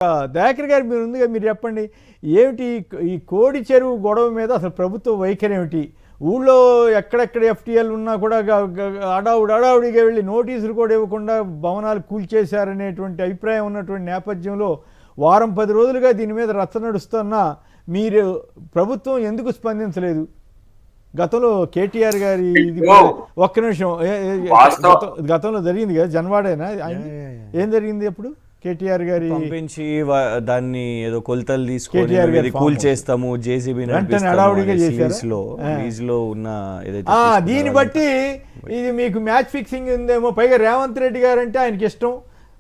దయాకర్ గారు మీరు ఉందిగా, మీరు చెప్పండి ఏమిటి ఈ కోడి చెరువు గొడవ మీద అసలు ప్రభుత్వ వైఖరి ఏమిటి? ఊళ్ళో ఎక్కడెక్కడ ఎఫ్టీఎల్ ఉన్నా కూడా అడావుడిగా వెళ్ళి నోటీసులు కూడా ఇవ్వకుండా భవనాలు కూల్చేశారనేటువంటి అభిప్రాయం ఉన్నటువంటి నేపథ్యంలో వారం 10 రోజులుగా దీని మీద రచ్చ నడుస్తున్నా మీరు ప్రభుత్వం ఎందుకు స్పందించలేదు? గతంలో కేటీఆర్ గారి ఒక్క నిమిషం, గతంలో జరిగింది కదా జన్వాడేనా, ఏం జరిగింది అప్పుడు? కేటీఆర్ గారి పంపించి దాన్ని ఏదో కొలతలు తీసుకొని కూల్ చేస్తాము జేసీబీ లో ఉన్న ఏదైతే దీన్ని బట్టి ఇది మీకు మ్యాచ్ ఫిక్సింగ్ ఉందేమో. పైగా రేవంత్ రెడ్డి గారు అంటే ఆయనకి ఇష్టం,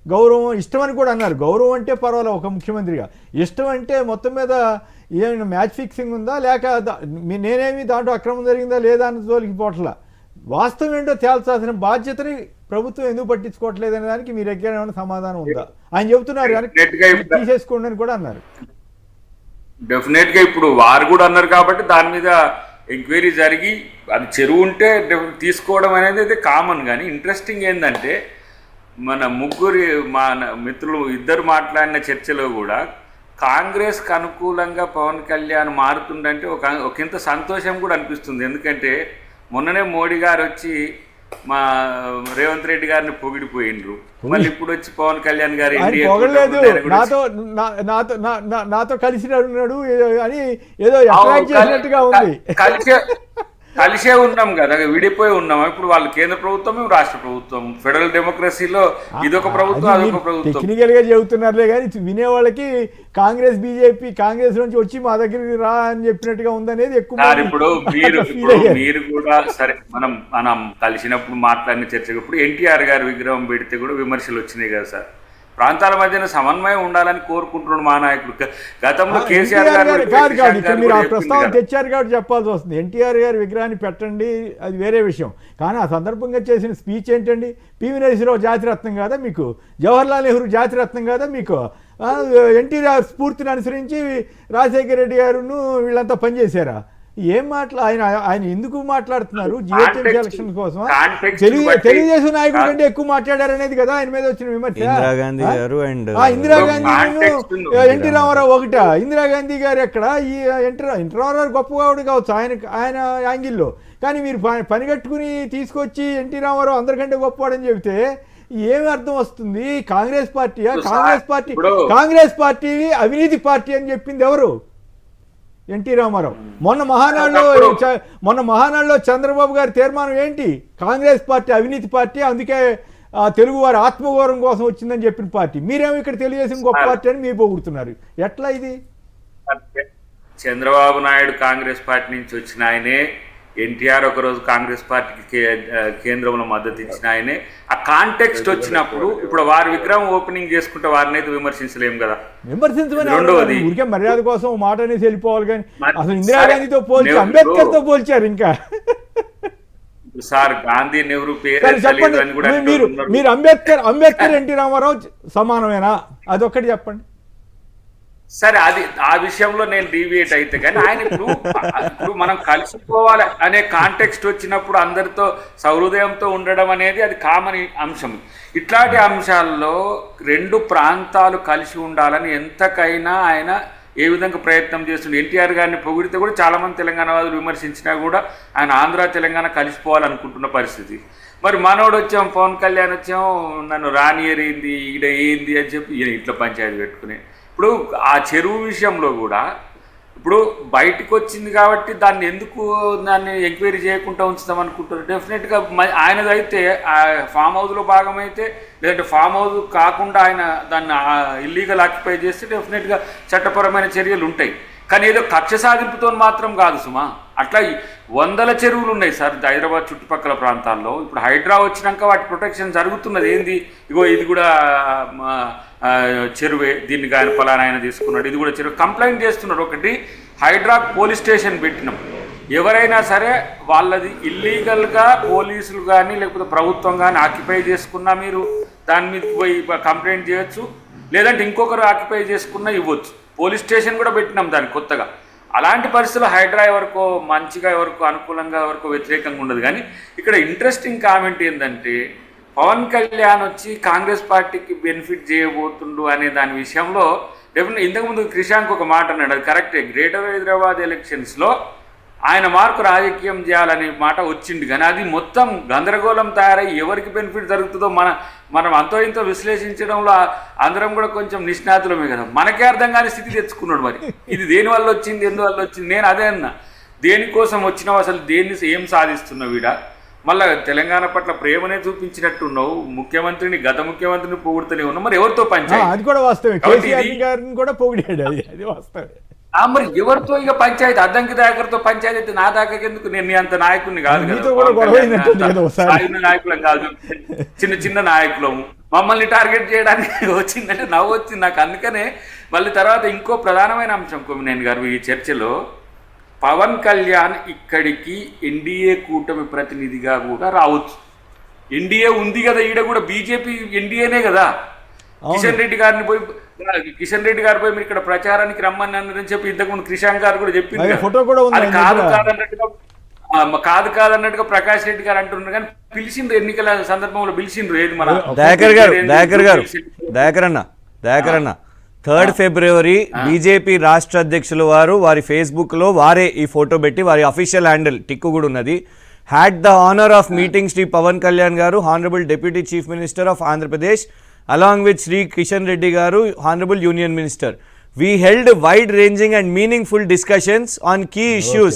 గౌరవం, ఇష్టం అని కూడా అన్నారు. గౌరవం అంటే పర్వాలేదు ఒక ముఖ్యమంత్రిగా, ఇష్టం అంటే మొత్తం మీద ఏమైనా మ్యాచ్ ఫిక్సింగ్ ఉందా లేక నేనేమి దాంట్లో అక్రమం జరిగిందా లేదా అన్న జోలికి పోట్ల వాస్తవం ఏంటో తేల్చాల్సిన బాధ్యతని ప్రభుత్వం ఎందుకు పట్టించుకోవట్లేదు అనే దానికి మీ దగ్గర ఏమైనా సమాధానం ఉందా? ఆయన చెబుతున్నారు కానీ తీసేసుకోండి అని కూడా అన్నారు. డెఫినెట్ గా ఇప్పుడు వారు కూడా అన్నారు కాబట్టి దాని మీద ఎంక్వైరీ జరిగి అది చెరువు ఉంటే తీసుకోవడం అనేది అయితే కామన్. కానీ ఇంట్రెస్టింగ్ ఏంటంటే మన మా మిత్రులు ఇద్దరు మాట్లాడిన చర్చలో కూడా కాంగ్రెస్కి అనుకూలంగా పవన్ కళ్యాణ్ మారుతుందంటే ఒకంత సంతోషం కూడా అనిపిస్తుంది. ఎందుకంటే మొన్ననే మోడీ గారు వచ్చి మా రేవంత్ రెడ్డి గారిని పొగిడిపోయిండ్రు, మళ్ళీ ఇప్పుడు వచ్చి పవన్ కళ్యాణ్ గారు నాతో కలిసి ఉన్నాడు అని ఏదో అట్రాక్ట్ చేసినట్టుగా ఉంది. కలిసే ఉన్నాం కదా, విడిపోయి ఉన్నాం. ఇప్పుడు వాళ్ళు కేంద్ర ప్రభుత్వం, మేము రాష్ట్ర ప్రభుత్వం. ఫెడరల్ డెమోక్రసీలో ఇదొక ప్రభుత్వం, అదొక ప్రభుత్వం. టెక్నికల్ గా చెబుతున్నారులే కానీ వినేవాళ్ళకి కాంగ్రెస్ బీజేపీ కాంగ్రెస్ నుంచి వచ్చి మా దగ్గరికి రా అని చెప్పినట్టుగా ఉందనేది ఎక్కువ. ఇప్పుడు మీరు కూడా సరే, మనం కలిసినప్పుడు మాట్లాడిన చర్చప్పుడు ఎన్టీఆర్ గారి విగ్రహం పెడితే కూడా విమర్శలు వచ్చినాయి కదా సార్. ప్రాంతాల మధ్యన సమన్వయం ఉండాలని కోరుకుంటున్నాడు మా నాయకుడు. గతంలో కేసీఆర్ గారు మీరు ఆ ప్రస్తావన తెచ్చారు కాబట్టి చెప్పాల్సి వస్తుంది. ఎన్టీఆర్ గారి విగ్రహాన్ని పెట్టండి, అది వేరే విషయం. కానీ ఆ సందర్భంగా చేసిన స్పీచ్ ఏంటండి? పివి నరసింహరావు జాతిరత్నం కాదా మీకు? జవహర్లాల్ నెహ్రూ జాతిరత్నం కాదా మీకు? ఎన్టీఆర్ స్ఫూర్తిని అనుసరించి రాజశేఖర రెడ్డి గారును వీళ్ళంతా పనిచేశారా? ఏం ఆయన ఎందుకు మాట్లాడుతున్నారు? జిహెచ్ఎంసీ ఎలక్షన్ కోసం తెలుగుదేశం నాయకుడు కంటే ఎక్కువ మాట్లాడారు అనేది కదా ఆయన మీద వచ్చిన విమర్శ. ఇందిరాగాంధీ గారు అండ్ ఇందిరాగాంధీ, ఎన్టీ రామారావు ఒకట. ఇందిరాగాంధీ గారు ఎక్కడ? ఈ ఎన్టీ రామారావు గొప్పవాడు కావచ్చు ఆయన యాంగిల్లో, కానీ మీరు పని కట్టుకుని తీసుకొచ్చి ఎన్టీ రామారావు అందరికంటే గొప్పవాడని చెబితే ఏమి అర్థం వస్తుంది? కాంగ్రెస్ పార్టీ అవినీతి పార్టీ అని చెప్పింది ఎవరు? ఎన్టీ రామారావు. మొన్న మహానాడులో చంద్రబాబు గారి తీర్మానం ఏంటి? కాంగ్రెస్ పార్టీ అవినీతి పార్టీ, అందుకే తెలుగు వారి ఆత్మగౌరవం కోసం వచ్చిందని చెప్పిన పార్టీ. మీరేమో ఇక్కడ తెలుగుదేశం గొప్ప పార్టీ అని మీరు పొగుడుతున్నారు. ఎట్లా ఇది? చంద్రబాబు నాయుడు కాంగ్రెస్ పార్టీ నుంచి వచ్చిన ఆయనే, ఎన్టీఆర్ ఒకరోజు కాంగ్రెస్ పార్టీకి కేంద్రంలో మద్దతు ఇచ్చిన ఆయనే. ఆ కాంటెక్స్ట్ వచ్చినప్పుడు ఇప్పుడు వారి విగ్రహం ఓపెనింగ్ చేసుకుంటే వారిని అయితే విమర్శించలేం కదా. విమర్శించమని ఊరికే మర్యాద కోసం మాట అనేసి వెళ్ళిపోవాలి. కానీ అసలు ఇందిరాగాంధీతో పోల్చి అంబేద్కర్ తో పోల్చారు. ఇంకా సార్ గాంధీ నెహ్రూ మీరు అంబేద్కర్ ఎన్టీ రామారావు సమానమేనా? అదొక్కటి చెప్పండి. సరే, ఆ విషయంలో నేను డీవియేట్ అయితే, కానీ ఆయన ఇప్పుడు మనం కలిసిపోవాలి అనే కాంటెక్స్ట్ వచ్చినప్పుడు అందరితో సహృదయంతో ఉండడం అనేది అది కామన్ అంశం. ఇట్లాంటి అంశాల్లో రెండు ప్రాంతాలు కలిసి ఉండాలని ఎంతకైనా ఆయన ఏ విధంగా ప్రయత్నం చేస్తుండే. ఎన్టీఆర్ గారిని పొగిడితే కూడా చాలామంది తెలంగాణ వాదులు విమర్శించినా కూడా ఆయన ఆంధ్ర తెలంగాణ కలిసిపోవాలనుకుంటున్న పరిస్థితి. మరి మనోడు వచ్చాం, పవన్ కళ్యాణ్ వచ్చాం, నన్ను రానియరింది ఈడ ఏంది అని చెప్పి ఇట్లా పంచాయతీ పెట్టుకునే. ఇప్పుడు ఆ చెరువు విషయంలో కూడా ఇప్పుడు బయటకు వచ్చింది కాబట్టి దాన్ని ఎంక్వైరీ చేయకుండా ఉంచుతాం అనుకుంటారు. డెఫినెట్గా ఆయనదైతే ఫామ్ హౌస్లో భాగమైతే, లేదంటే ఫామ్ హౌస్ కాకుండా ఆయన దాన్ని ఇల్లీగల్ ఆక్యుపై చేస్తే డెఫినెట్గా చట్టపరమైన చర్యలు ఉంటాయి. కానీ ఏదో కక్ష సాధింపుతో మాత్రం కాదు సుమా. అట్లా 100 చెరువులు ఉన్నాయి సార్ హైదరాబాద్ చుట్టుపక్కల ప్రాంతాల్లో. ఇప్పుడు హైడ్రా వచ్చినాక వాటి ప్రొటెక్షన్ జరుగుతున్నది. ఏంది, ఇగో ఇది కూడా చెరువే, దీన్ని ఆయన ఫలానా ఆయన తీసుకున్నాడు, ఇది కూడా చెరువు కంప్లైంట్ చేస్తున్నారు. ఒకటి హైడ్రా పోలీస్ స్టేషన్ పెట్టినాం. ఎవరైనా సరే వాళ్ళది ఇల్లీగల్గా పోలీసులు కానీ లేకపోతే ప్రభుత్వం కానీ ఆక్యుపై చేసుకున్నా మీరు దాని మీద పోయి కంప్లైంట్ చేయొచ్చు, లేదంటే ఇంకొకరు ఆక్యుపై చేసుకున్నా ఇవ్వచ్చు. పోలీస్ స్టేషన్ కూడా పెట్టినాం దాన్ని కొత్తగా. అలాంటి పరిస్థితుల్లో హైడ్రా ఎవరికో మంచిగా, ఎవరికో అనుకూలంగా, ఎవరికో వ్యతిరేకంగా ఉండదు. కానీ ఇక్కడ ఇంట్రెస్టింగ్ కామెంట్ ఏంటంటే పవన్ కళ్యాణ్ వచ్చి కాంగ్రెస్ పార్టీకి బెనిఫిట్ చేయబోతుండు అనే దాని విషయంలో డెఫినెట్ ఇంతకుముందు క్రిషాంక్ ఒక మాట అన్నాడు, అది కరెక్టే. గ్రేటర్ హైదరాబాద్ ఎలక్షన్స్లో ఆయన మార్కు రాజకీయం చేయాలనే మాట వచ్చింది, కానీ అది మొత్తం గందరగోళం తయారై ఎవరికి బెనిఫిట్ జరుగుతుందో మనం అంతో ఇంతో విశ్లేషించడంలో అందరం కూడా కొంచెం నిష్ణాతులమే కదా. మనకే అర్థం కాని స్థితి తెచ్చుకున్నాడు. మరి ఇది దేనివల్ల వచ్చింది, ఎందువల్ల వచ్చింది? నేను అదే అన్నా, దేనికోసం వచ్చినావు, అసలు దేన్ని ఏం సాధిస్తున్నావు వీడ? మళ్ళీ తెలంగాణ పట్ల ప్రేమనే చూపించినట్టున్నావు, ముఖ్యమంత్రిని గత ముఖ్యమంత్రిని పొగుడుతూనే ఉన్నావు, మరి ఎవరితో పంచాయతీ? అది కూడా వాస్తవమే, కేసీఆర్ గారిని కూడా పొగిడాడు, అది వాస్తవమే. మరి ఎవరితో ఇక పంచాయతీ? అద్దంకి దాకర్తో పంచాయతీ అయితే నా దాకా ఎందుకు? నేను నీ అంత నాయకుడిని కాదు కదా, నాయకులం కాదు, చిన్న చిన్న నాయకులము. మమ్మల్ని టార్గెట్ చేయడానికి వచ్చిందంటే నవ్వు వచ్చింది నాకు. అందుకనే మళ్ళీ తర్వాత ఇంకో ప్రధానమైన అంశం కొమ్మినేని గారు ఈ చర్చలో, పవన్ కళ్యాణ్ ఇక్కడికి ఎన్డీఏ కూటమి ప్రతినిధిగా కూడా రావచ్చు. ఎన్డీఏ ఉంది కదా, ఈడ కూడా బీజేపీ ఎన్డీఏనే కదా. కిషన్ రెడ్డి గారు పోయి మీరు ఇక్కడ ప్రచారానికి రమ్మని అన్నారని చెప్పి ఇంతకుముందు క్రిషాంక్ గారు కూడా చెప్పింది. అది కాదన్నట్టుగా ప్రకాష్ రెడ్డి గారు అంటున్నారు, కానీ పిలిచిండ్రు, ఎన్నికల సందర్భంలో పిలిచిండ్రు. ఏది మన దయాకర్ అన్న 3rd February బీజేపీ రాష్ట్ర అధ్యక్షులు వారి ఫేస్బుక్ లో వారే ఈ ఫోటో పెట్టి, వారి అఫీషియల్ హ్యాండిల్ టిక్కు కూడా ఉన్నది, had the honour of meeting Shri Pawan Kalyan గారు, honourable deputy chief minister of Andhra Pradesh, along with Sri Kishan Reddy Garu, Honorable Union Minister. We held wide-ranging and meaningful discussions on key issues,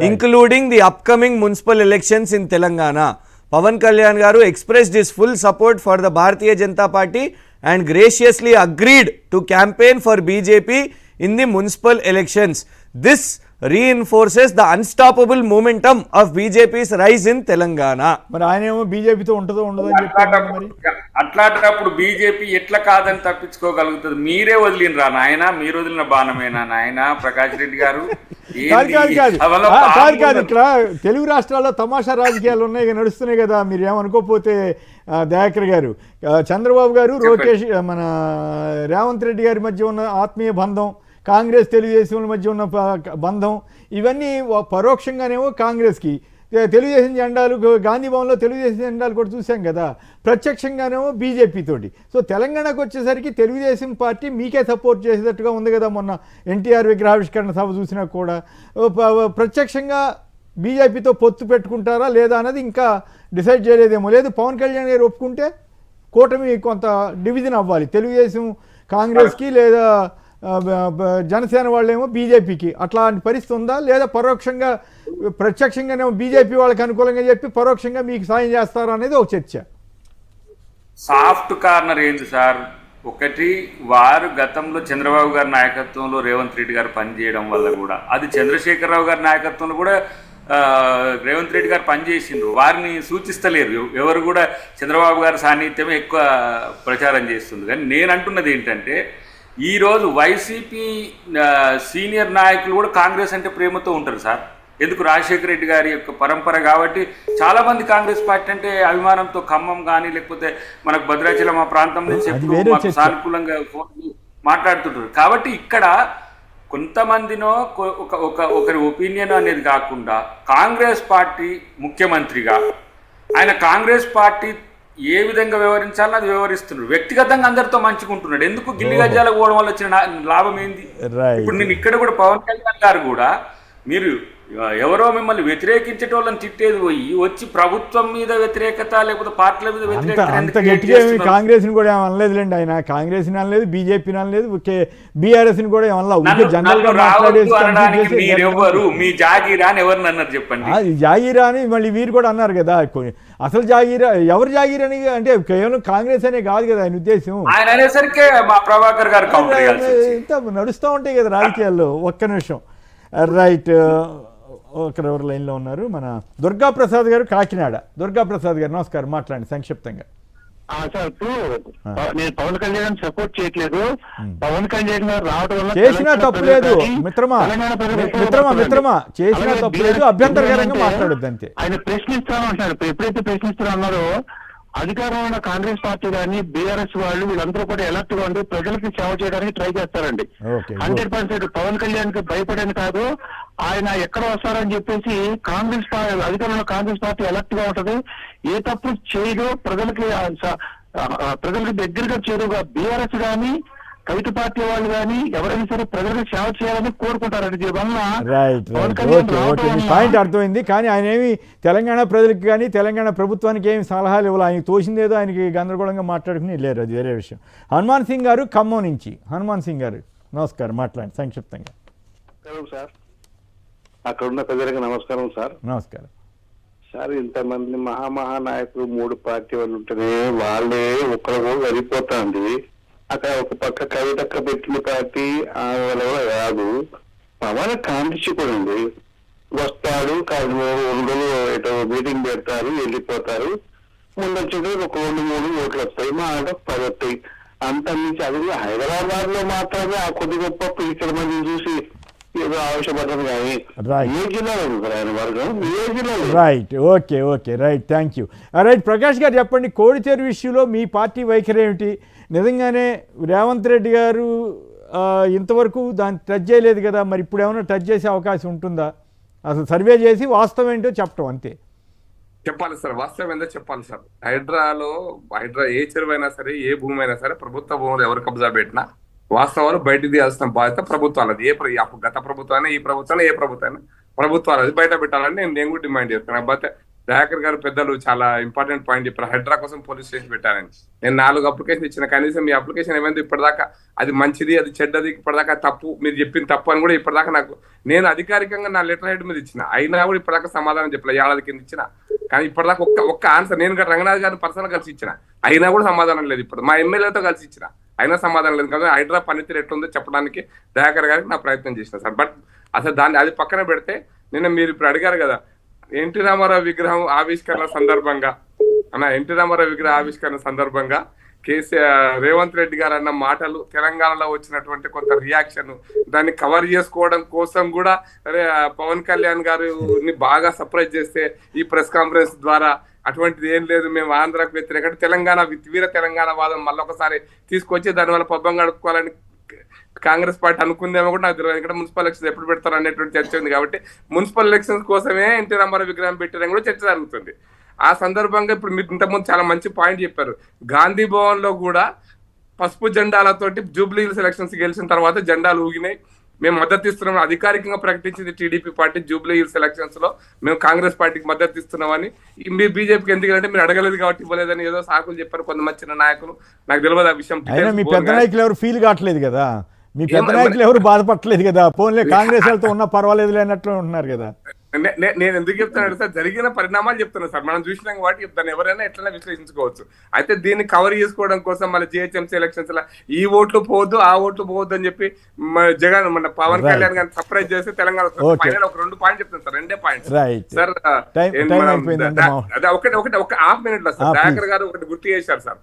including the upcoming municipal elections in Telangana. Pavan Kalyan Garu expressed his full support for the Bharatiya Janata Party and graciously agreed to campaign for BJP in the municipal elections. This reinforces the unstoppable momentum of BJP's rise in Telangana. మరి ఆయనేమో బీజేపీతో ఉంటుందో ఉండదో అని చెప్పారు. అట్లాంటప్పుడు BJP ఎట్లా కాదని తప్పించుకోగలుగుతుంది? మీరే వదిలినరా నాయన, మీరు వదిలిన బాణమేనా నాయన ప్రకాష్ రెడ్డి గారు? కాదు, ఇక్కడ తెలుగు రాష్ట్రాల్లో తమాషా రాజకీయాలు ఉన్నాయి, నడుస్తున్నాయి కదా. మీరు ఏమనుకోకపోతే దయాకర్ గారు, చంద్రబాబు గారు, లోకేష్, మన రేవంత్ రెడ్డి గారి మధ్య ఉన్న ఆత్మీయ బంధం, కాంగ్రెస్ తెలుగుదేశం మధ్య ఉన్న బంధం, ఇవన్నీ పరోక్షంగానేమో కాంగ్రెస్కి, తెలుగుదేశం జెండాలు, గాంధీ భవన్లో తెలుగుదేశం జెండాలు కూడా చూసాం కదా, ప్రత్యక్షంగానేమో బీజేపీ తోటి. సో తెలంగాణకు వచ్చేసరికి తెలుగుదేశం పార్టీ మీకే సపోర్ట్ చేసేటట్టుగా ఉంది కదా. మొన్న ఎన్టీఆర్ విగ్రహావిష్కరణ సభ చూసినా కూడా ప్రత్యక్షంగా బీజేపీతో పొత్తు పెట్టుకుంటారా లేదా అన్నది ఇంకా డిసైడ్ చేయలేదేమో. లేదు, పవన్ కళ్యాణ్ గారు ఒప్పుకుంటే కూటమి కొంత డివిజన్ అవ్వాలి, తెలుగుదేశం కాంగ్రెస్కి లేదా జనసేన వాళ్ళేమో బీజేపీకి. అట్లాంటి పరిస్థితి ఉందా, లేదా పరోక్షంగా ప్రత్యక్షంగానేమో బీజేపీ వాళ్ళకి అనుకూలంగా చెప్పి పరోక్షంగా మీకు సాయం చేస్తారా అనేది ఒక చర్చ. సాఫ్ట్ కార్నర్ ఏంది సార్? ఒకటి, వారు గతంలో చంద్రబాబు గారి నాయకత్వంలో రేవంత్ రెడ్డి గారు పనిచేయడం వల్ల కూడా, అది చంద్రశేఖరరావు గారి నాయకత్వంలో కూడా రేవంత్ రెడ్డి గారు పనిచేసిండ్రు, వారిని సూచిస్తలేరు. ఎవరు కూడా చంద్రబాబు గారి సాన్నిధ్యమే ఎక్కువ ప్రచారం చేస్తుంది. కానీ నేను అంటున్నది ఏంటంటే, ఈరోజు వైసీపీ సీనియర్ నాయకులు కూడా కాంగ్రెస్ అంటే ప్రేమతో ఉంటారు సార్. ఎందుకు? రాజశేఖర రెడ్డి గారి యొక్క పరంపర కాబట్టి చాలామంది కాంగ్రెస్ పార్టీ అంటే అభిమానంతో, ఖమ్మం కానీ లేకపోతే మనకు భద్రాచలం ఆ ప్రాంతం నుంచి ఎప్పుడు మాకు సానుకూలంగా మాట్లాడుతుంటారు. కాబట్టి ఇక్కడ కొంతమందినో ఒకరి ఒపీనియన్ అనేది కాకుండా కాంగ్రెస్ పార్టీ ముఖ్యమంత్రిగా ఆయన కాంగ్రెస్ పార్టీ ఏ విధంగా వ్యవహరించాలని అది వ్యవహరిస్తున్నాడు. వ్యక్తిగతంగా అందరితో మంచుకుంటున్నాడు. ఎందుకు? గిల్లి గజ్జాలకు పోవడం వల్ల వచ్చిన లాభం ఏంది? ఇప్పుడు నేను ఇక్కడ కూడా పవన్ కళ్యాణ్ గారు కూడా, మీరు ఎవరో మిమ్మల్ని వ్యతిరేకించే వాళ్ళని తిట్టేది పోయి వచ్చి ప్రభుత్వం మీద వ్యతిరేకత లేకపోతే పార్టీల మీద వ్యతిరేకత. కాంగ్రెస్ ని కూడా ఏం అనలేదులేండి ఆయన, కాంగ్రెస్ ని అనలేదు, బీజేపీని అనలేదు, బీఆర్ఎస్ ని కూడా ఎవరు మీ జాగీరా అని ఎవరిని అన్నారు చెప్పండి? జాగీరా అని మళ్ళీ వీరు కూడా అన్నారు కదా. అసలు జాగీరా ఎవరు జాగీరా అని అంటే కేవలం కాంగ్రెస్ అనే కాదు కదా ఆయన ఉద్దేశం. ఆయన అనేసరికి మా ప్రభాకర్ గారు నడుస్తూ ఉంటాయి కదా రాజకీయాల్లో. ఒక్క నిమిషం, రైట్, ఒకరెవరు లైన్లో ఉన్నారు. మన దుర్గా ప్రసాద్ గారు, కాకినాడ. దుర్గా ప్రసాద్ గారు నమస్కారం, మాట్లాడండి సంక్షిప్తంగా. సార్, ఇప్పుడు నేను పవన్ కళ్యాణ్ సపోర్ట్ చేయట్లేదు. పవన్ కళ్యాణ్ గారు రావడం వల్ల చేసినా తప్పు లేదు మిత్రమా, చేసినా తప్పు లేదు, అభ్యంతరకరంగా మాట్లాడొద్దు అంతే. ఆయన ప్రశ్నిస్తాను అంటున్నారు. ఎప్పుడైతే ప్రశ్నిస్తాను అన్నారో అధికారంలో ఉన్న కాంగ్రెస్ పార్టీ కానీ బీఆర్ఎస్ వాళ్ళు వీళ్ళందరూ కూడా ఎలక్ట్ గా ఉండి ప్రజలకి సేవ చేయడానికి ట్రై చేస్తారండి. Okay, 100% పవన్ కళ్యాణ్ కి భయపడని కాదు, ఆయన ఎక్కడ వస్తారని చెప్పేసి కాంగ్రెస్ పార్టీ అధికారంలో కాంగ్రెస్ పార్టీ ఎలక్ట్ గా ఉంటది. ఏ తప్పు చేయదు, ప్రజలకి దగ్గరగా చేరుగా బీఆర్ఎస్ కానీ కవిత పార్టీ వాళ్ళు కానీ ఎవరైనా సరే ప్రజలకు సేవ చేయాలని కోరుకుంటారండి. దీనివల్ల right Pawan right Kalyan okay రావడం ఓకే మీ వల్ల పాయింట్ అర్థమైంది. కానీ ఆయన ఏమి తెలంగాణ ప్రజలకు కానీ తెలంగాణ ప్రభుత్వానికి ఏమి సలహాలు ఇవ్వాలి, ఆయనకి తోచిందేదో ఆయనకి గందరగోళంగా మాట్లాడుకుని లేరు, అది వేరే విషయం. హనుమాన్ సింగ్ గారు ఖమ్మం నుంచి. హనుమాన్ సింగ్ గారు నమస్కారం, మాట్లాడండి సంక్షిప్తంగా. సార్ అక్కడ ఉన్న ప్రజలకు నమస్కారం సార్. నమస్కారం సార్, ఇంతమంది మహానాయకులు 3 పార్టీ వాళ్ళు ఉంటేనే వాళ్ళే ఒక్కరు వెళ్ళిపోతుంది. అక్కడ ఒక పక్క కవితక్క పెట్టిన పార్టీ వాళ్ళ కాదు, పవన్ కాంగ్రెస్ కూడా ఉంది. వస్తాడు 2 రోజులు మీటింగ్ పెడతారు, వెళ్ళిపోతారు. ముందొచ్చేది ఒక 2-3 ఓట్లు వస్తాయి, మా అంటే 10 వస్తాయి. అంత నుంచి అది హైదరాబాద్ లో మాత్రమే ఆ కొద్ది గొప్ప ఇక్కడ మందిని చూసి ఏదో ఆവശ്యపడ్డారు కానీ ఏ జిల్లాలో ఉంది ఆయన వర్గం, ఏ జిల్లాలో? Right okay okay right thank you. Right Prakash గారు చెప్పండి, కోడిచేరు విషయంలో మీ పార్టీ వైఖరి ఏమిటి? నిజంగానే రేవంత్ రెడ్డి గారు ఇంతవరకు దాన్ని టచ్ చేయలేదు కదా, మరి ఇప్పుడు ఏమైనా టచ్ చేసే అవకాశం ఉంటుందా? అసలు సర్వే చేసి వాస్తవం ఏంటో చెప్పడం అంతే. చెప్పాలి సార్, వాస్తవం ఏందో చెప్పాలి సార్. హైడ్రా ఏ చెరువు అయినా సరే, ఏ భూమి అయినా సరే, ప్రభుత్వ భూములు ఎవరు కబ్జా పెట్టినా వాస్తవాలు బయట తీయాల్సిన బాధ్యత ప్రభుత్వాలది. గత ప్రభుత్వాన్ని, ఈ ప్రభుత్వాన్ని, ఏ ప్రభుత్వాన్ని ప్రభుత్వాలు అది బయట పెట్టాలని నేను కూడా డిమాండ్ చేస్తాను. బట్ దయాకర్ గారు పెద్దలు చాలా ఇంపార్టెంట్ పాయింట్ చెప్పారు. హైడ్రా కోసం పోలీస్ స్టేషన్ పెట్టారని. నేను 4 అప్లికేషన్ ఇచ్చిన, కనీసం మీ అప్లికేషన్ ఏమైంది ఇప్పటిదాకా అది మంచిది, అది చెడ్డది, ఇప్పటిదాకా తప్పు, మీరు చెప్పిన తప్పు అని కూడా ఇప్పటిదాకా నేను అధికారికంగా నా లెటర్ హెడ్ మీద ఇచ్చిన, అయినా కూడా ఇప్పటిదాకా సమాధానం చెప్పలే. ఏడాది కింద ఇచ్చిన, కానీ ఇప్పటిదాకా ఒక్క ఆన్సర్ నేను రంగనాథ్ గారిని పర్సనల్ కలిసి ఇచ్చిన, అయినా కూడా సమాధానం లేదు. ఇప్పుడు మా ఎమ్మెల్యేతో కలిసి ఇచ్చిన, అయినా సమాధానం లేదు. కదా హైడ్రా పనితీరు ఎట్లుందో చెప్పడానికి దయాకర్ గారికి నా ప్రయత్నం చేసిన సార్. బట్ అసలు అది పక్కన పెడితే, నిన్న మీరు ఇప్పుడు అడిగారు కదా ఎన్టీ రామారావు విగ్రహం ఆవిష్కరణ సందర్భంగా రేవంత్ రెడ్డి గారు అన్న మాటలు, తెలంగాణలో వచ్చినటువంటి కొంత రియాక్షన్, దాన్ని కవర్ చేసుకోవడం కోసం కూడా పవన్ కళ్యాణ్ గారిని బాగా సర్ప్రైజ్ చేస్తే ఈ ప్రెస్ కాన్ఫరెన్స్ ద్వారా అటువంటిది ఏం లేదు, మేము ఆంధ్రాకు వ్యతిరేక తెలంగాణ వీర తెలంగాణ వాదం మళ్ళొకసారి తీసుకొచ్చి దానివల్ల పబ్బం గడుపుకోవాలని కాంగ్రెస్ పార్టీ అనుకుందేమో కూడా నాకు తెలియదు. ఇక్కడ మున్సిపల్ ఎలక్షన్స్ ఎప్పుడు పెడతారు అనేటువంటి చర్చ ఉంది. కాబట్టి మున్సిపల్ ఎలక్షన్స్ కోసమే ఎన్టీ రామారావు విగ్రహం పెట్టారని కూడా చర్చ జరుగుతుంది. ఆ సందర్భంగా ఇప్పుడు మీరు ఇంతకుముందు చాలా మంచి పాయింట్ చెప్పారు. గాంధీ భవన్ లో కూడా పసుపు జెండాలతోటి జూబ్లీ హిల్స్ ఎలక్షన్స్ గెలిచిన తర్వాత జెండాలు ఊగినాయి. మేము మద్దతు ఇస్తున్నాం, అధికారికంగా ప్రకటించింది TDP party. Jubilee hills elections లో మేము కాంగ్రెస్ పార్టీకి మద్దతు ఇస్తున్నామని. మీరు బీజేపీకి ఎందుకంటే మీరు అడగలేదు కాబట్టి ఇవ్వలేదని ఏదో సాకులు చెప్పారు కొంతమంది చిన్న నాయకులు. నాకు తెలియదు ఆ విషయం. మీ పెద్ద నాయకులు ఎవరు ఫీల్ కావట్లేదు కదా, మీ పెద్ద నాయకులు ఎవరు బాధపడలేదు కదా, పోన్లే కాంగ్రెస్ వాళ్ళతో ఉన్నా పర్వాలేదు అన్నట్లు ఉంటున్నారు కదా. నేను ఎందుకు చెప్తాను సార్, జరిగిన పరిణామాలు చెప్తున్నాను సార్. మనం చూసినాం వాటి చెప్తాను, ఎవరైనా ఎట్లైనా విశ్లేషించుకోవచ్చు. అయితే దీన్ని కవర్ చేసుకోవడం కోసం మళ్ళీ జిహెచ్ఎంసీ ఎలక్షన్స్ లా ఈ ఓట్లు పోవద్దు, ఆ ఓట్లు పోవద్దు అని చెప్పి జగన్ మన పవన్ కళ్యాణ్ గారిని సర్ప్రైజ్ చేస్తే తెలంగాణ ఫైనల్ ఒక 2 పాయింట్ చెప్తాను సార్, 2 పాయింట్స్ సార్. అదే ఒక హాఫ్ మినిట్ లో సార్ దయాకర్ గారు ఒకటి గుర్తు చేశారు సార్.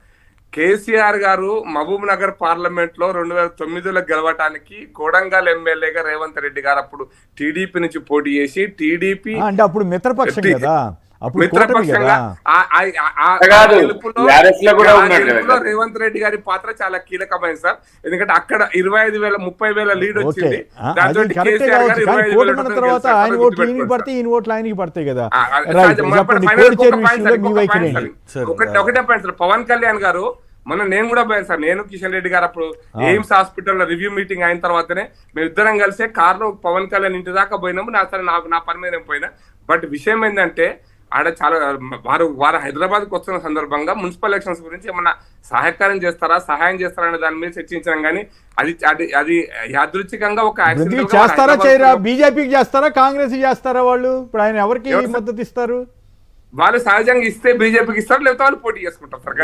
కేసీఆర్ గారు మహబూబ్ నగర్ పార్లమెంట్ లో 2009లో గెలవటానికి కొడంగల్ ఎమ్మెల్యేగా రేవంత్ రెడ్డి గారు అప్పుడు టీడీపీ నుంచి పోటీ చేసి టీడీపీ అంటే అప్పుడు మిత్రపక్షం కదా, మిత్రపక్షంగా రేవంత్ రెడ్డి గారి పాత్ర చాలా కీలకమైంది సార్. ఎందుకంటే అక్కడ 25,000 30,000 లీడ్ వచ్చింది. ఒకటే పాయింట్ సార్, పవన్ కళ్యాణ్ గారు మొన్న నేను కూడా పోయాను సార్, నేను కిషన్ రెడ్డి గారు అప్పుడు ఎయిమ్స్ హాస్పిటల్లో రివ్యూ మీటింగ్ అయిన తర్వాతనే మేము ఇద్దరం కలిసే కార్లో పవన్ కళ్యాణ్ ఇంటి దాకా పోయినాము. నా పని మీద పోయినా. బట్ విషయం ఏంటంటే ఆడ చాలా వారు హైదరాబాద్కి వస్తున్న సందర్భంగా మున్సిపల్ ఎలక్షన్స్ గురించి ఏమన్నా సహాయం చేస్తారా అనే దాని మీద చర్చించడం. కానీ అది యాదృచ్ఛికంగా ఒక చేస్తారా చేయరా, బీజేపీకి చేస్తారా కాంగ్రెస్ చేస్తారా? వాళ్ళు ఇప్పుడు ఆయన ఎవరికి మద్దతు ఇస్తారు? వాళ్ళు సహజంగా ఇస్తే బీజేపీకి ఇస్తారు, లేకపోతే వాళ్ళు పోటీ చేసుకుంటారు సార్.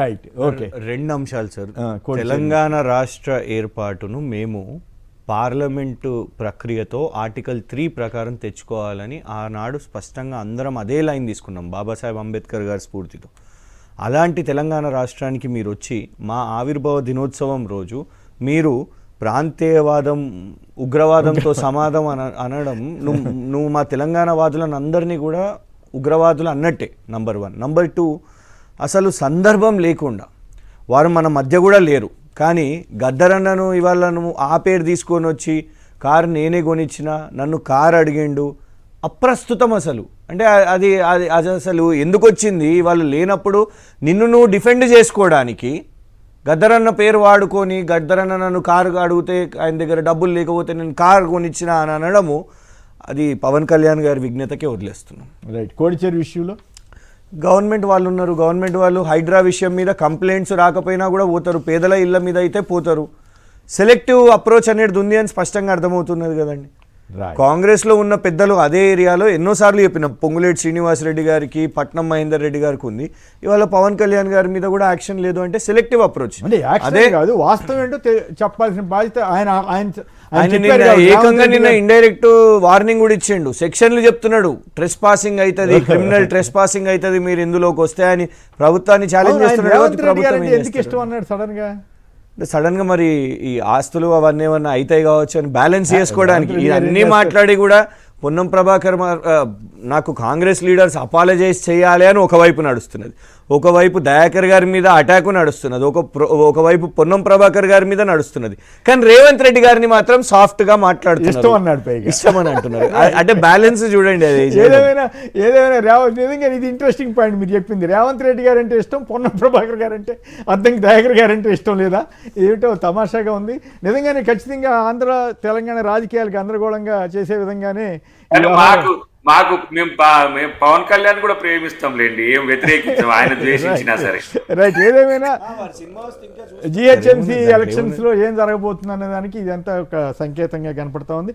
Right okay. 2 అంశాలు సార్. తెలంగాణ రాష్ట్ర ఏర్పాటును మేము పార్లమెంటు ప్రక్రియతో ఆర్టికల్ 3 ప్రకారం తెచ్చుకోవాలని ఆనాడు స్పష్టంగా అందరం అదే లైన్ తీసుకున్నాం బాబాసాహెబ్ అంబేద్కర్ గారి స్ఫూర్తితో. అలాంటి తెలంగాణ రాష్ట్రానికి మీరు వచ్చి మా ఆవిర్భావ దినోత్సవం రోజు మీరు ప్రాంతీయవాదం ఉగ్రవాదంతో సమాధం అనడం, నువ్వు మా తెలంగాణ వాదులను అందరినీ కూడా ఉగ్రవాదులు అన్నట్టే. నంబర్ 1. నంబర్ 2, అసలు సందర్భం లేకుండా వారు మన మధ్య కూడా లేరు. కానీ గద్దరన్నను ఇవాళ నువ్వు ఆ పేరు తీసుకొని వచ్చి కారు నేనే కొనిచ్చిన, నన్ను కారు అడిగిండు, అప్రస్తుతం అసలు. అంటే అది అది అది అసలు ఎందుకు వచ్చింది? వాళ్ళు లేనప్పుడు నిన్ను నువ్వు డిఫెండ్ చేసుకోవడానికి గద్దరన్న పేరు వాడుకొని గద్దరన్న నన్ను కారు అడిగితే ఆయన దగ్గర డబ్బులు లేకపోతే నేను కారు కొనిచ్చిన అని అనడము అది పవన్ కళ్యాణ్ గారి విజ్ఞతకే వదిలేస్తున్నాం. రైట్. కోడిచెరు విషయంలో గవర్నమెంట్ వాళ్ళు ఉన్నారు, గవర్నమెంట్ వాళ్ళు హైడ్రా విషయం మీద కంప్లైంట్స్ రాకపోయినా కూడా పోతారు, పేదల ఇళ్ళ మీద అయితే పోతారు. సెలెక్టివ్ అప్రోచ్ అనేది ఉంది అని స్పష్టంగా అర్థమవుతున్నది కదండి. కాంగ్రెస్లో ఉన్న పెద్దలు అదే ఏరియాలో ఎన్నోసార్లు చెప్పినాం, పొంగులేటి శ్రీనివాసరెడ్డి గారికి, పట్నం మహేందర్ రెడ్డి గారికి ఉంది. ఇవాళ పవన్ కళ్యాణ్ గారి మీద కూడా యాక్షన్ లేదు అంటే సెలెక్టివ్ అప్రోచ్. అదే కాదు, వాస్తవం ఏంటో చెప్పాల్సిన బాధ్యత ఆయన ఏకంగా నిన్న ఇండైరెక్ట్ వార్నింగ్ కూడా ఇచ్చిండు. సెక్షన్లు చెప్తున్నాడు, ట్రెస్ పాసింగ్ అవుతుంది, క్రిమినల్ ట్రెస్ పాసింగ్ అవుతుంది మీరు ఇందులోకి వస్తే అని ప్రభుత్వాన్ని ఛాలెంజ్ చేస్తున్నాడు. ఎందుకు ఇష్టం అన్నాడు సడన్ గా? సడన్ గా మరి ఈ ఆస్తులు అవన్నీ ఏమన్నా అవుతాయి కావచ్చు అని బ్యాలెన్స్ చేసుకోవడానికి ఇవన్నీ మాట్లాడి కూడా పొన్నం ప్రభాకర్ నాకు కాంగ్రెస్ లీడర్స్ అపాలజైజ్ చేయాలి అని ఒకవైపు నడుస్తున్నది, ఒకవైపు దయాకర్ గారి మీద అటాక్ నడుస్తున్నది, ఒకవైపు పొన్నం ప్రభాకర్ గారి మీద నడుస్తున్నది. కానీ రేవంత్ రెడ్డి గారిని మాత్రం సాఫ్ట్ గా మాట్లాడుతున్నారు, ఇష్టమని అంటున్నారు. అంటే బ్యాలెన్స్ చూడండి. అది ఏదేమైనా నిజంగా ఇది ఇంట్రెస్టింగ్ పాయింట్ మీరు చెప్పింది. రేవంత్ రెడ్డి గారు అంటే ఇష్టం, పొన్నం ప్రభాకర్ గారు అంటే అద్దంకి దయాకర్ గారు అంటే ఇష్టం లేదా? ఏమిటో తమాషాగా ఉంది నిజంగానే. ఖచ్చితంగా ఆంధ్ర తెలంగాణ రాజకీయాలకు గందరగోళంగా చేసే విధంగానే మేము పవన్ కళ్యాణ్ కూడా ప్రేమిస్తాంలేండి, ఏం వ్యతిరేకించాం ఆయన ద్వేషించినా సరే. రైట్. ఏదేమైనా జిహెచ్ఎంసీ ఎలక్షన్స్ లో ఏం జరగబోతుంది అనే దానికి ఇదంతా ఒక సంకేతంగా కనపడతా ఉంది.